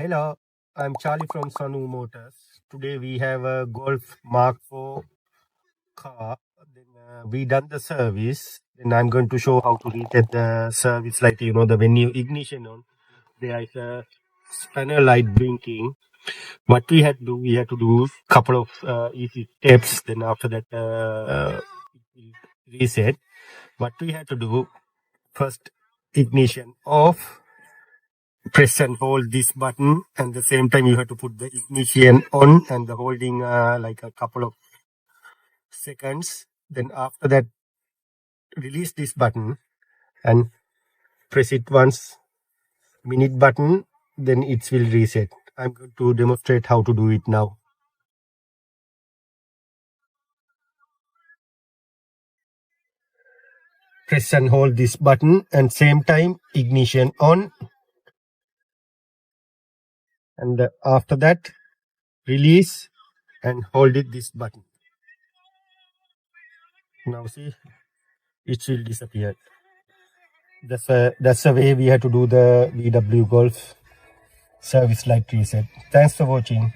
Hello, I'm Charlie from Sanu Motors. Today we have a Golf Mark 4 car. Then we done the service. Then I'm going to show how to reset the service light. The when you ignition on, there is a spanner light blinking. What we had to do couple of easy steps. Then after that, it will reset. What we had to do first, ignition off. Press and hold this button, and the same time you have to put the ignition on and the holding like a couple of seconds. Then after that, release this button and press it once, minute button, then it will reset. I'm going to demonstrate how to do it now. Press and hold this button, and same time ignition on, and after that release and hold it this button. Now see, it will disappear. That's the way we have to do the VW Golf service light reset. Thanks for watching.